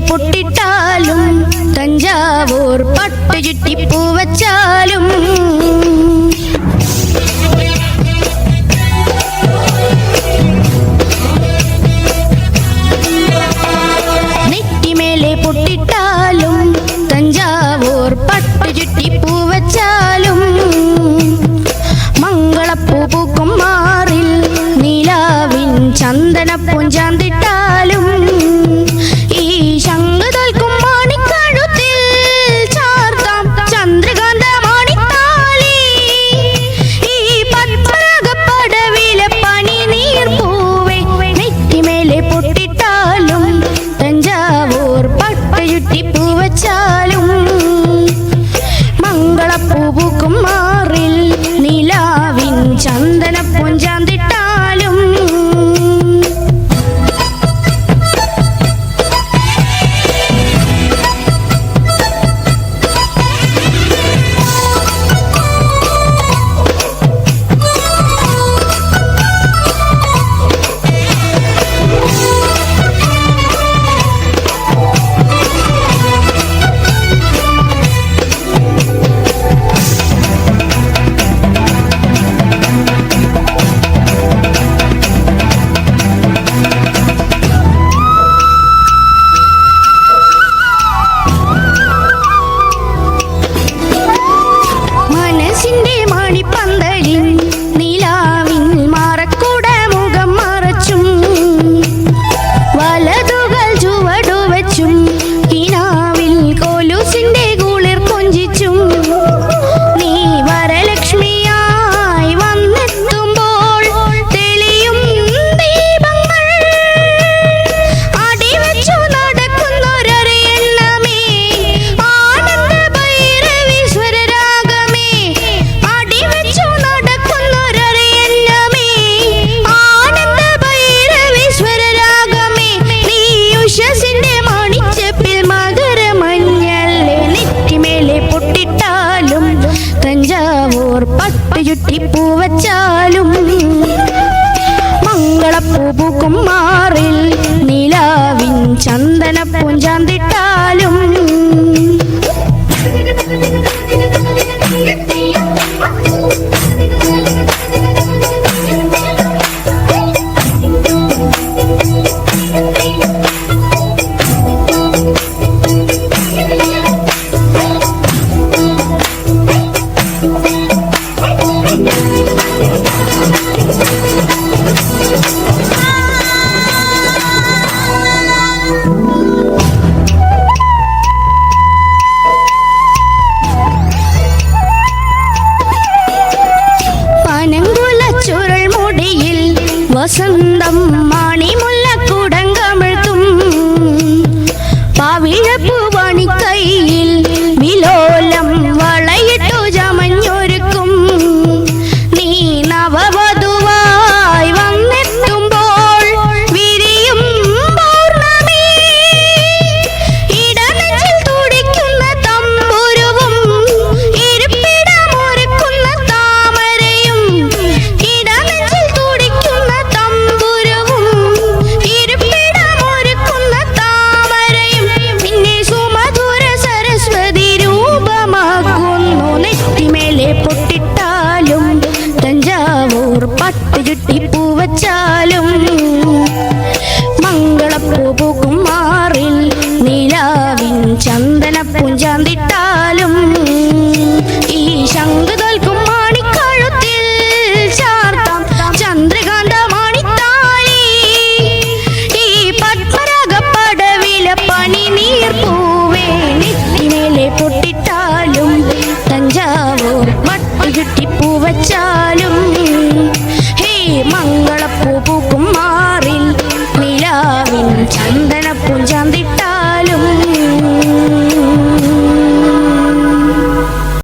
പൊട്ടിട്ടാലും തഞ്ചാവൂർ പട്ടുചുറ്റിപ്പൂ വച്ചാലും നെറ്റിമേലെ പൊട്ടിട്ടാലും തഞ്ചാവൂർ പട്ടുചുറ്റിപ്പൂ വച്ചാലും മംഗളപ്പൂ പൂക്കും മാറിൽ നീലാവിൻ ചന്ദനപ്പൂഞ്ചാന്തിട്ടാലും ഈ ശംഖ് തോൽക്കും മാണിക്കഴുത്തിൽ ചാർത്താം ചന്ദ്രകാന്ത മാണിത്താലി ഈ പത്മരാഗപ്പടവിലെ പനിനീർപ്പൂവേ നെറ്റിമേലെ പൊട്ടിട്ടാലും തഞ്ചാവൂർ പട്ടുചുറ്റിപ്പൂ വച്ചാലും മംഗളപ്പൂ പൂക്കും മാറിൽ നിലാവിൻ ചന്ദനപ്പൂഞ്ചാന്തിട്ടാലും പട്ടുചുറ്റിപ്പൂ വച്ചാലും മംഗളപ്പൂ പൂക്കും മാറിൽ നിലാവിൻ ചന്ദനപ്പൂഞ്ചാന്തിട്ടാലും വസന്തം മാണിമുല്ലക്കുടങ്കമിഴ്ത്തും പാവിഴപ്പൂ പണിക്കൈയിൽ വിലോലം വളയിട്ടു ചമഞ്ഞൊരുക്കും നീ നവവധുവായി വന്നെത്തുമ്പോൾ വിരിയും പൗർണമി ഇടനെഞ്ചിൽ തുടിക്കുന്ന തമ്പുരുവും ഇരിപ്പിടമൊരുക്കുന്ന താമരയും ഇടനെഞ്ചിൽ തുടിക്കുന്ന തമ്പുരുവും ഇരിപ്പിടമൊരുക്കുന്ന താമരയും പിന്നെ സുമധുര സരസ്വതി രൂപമാകുന്നു നെറ്റിമേലെ പൊട്ടിട്ടാലും തഞ്ചാവൂർ പട്ടുചുറ്റിപ്പൂ വച്ചാലും മംഗളപ്പൂ പൂക്കും മാറിൽ നിലാവിൻ ചന്ദനപ്പൂഞ്ചാന്തിട്ടാലും ഈ ശംഖ് തോൽക്കും മാണിക്കഴുത്തിൽ ചാർത്താം ചന്ദ്രകാന്ത മാണിത്താലി ഈ പത്മരാഗപ്പടവിലെ പനിനീർപ്പൂവേ നെറ്റിമേലെ പൊട്ടിട്ടാലും തഞ്ചാവൂർ പട്ടുചുറ്റിപ്പൂ വച്ചാലും ഹേ മംഗളപ്പൂ പൂക്കും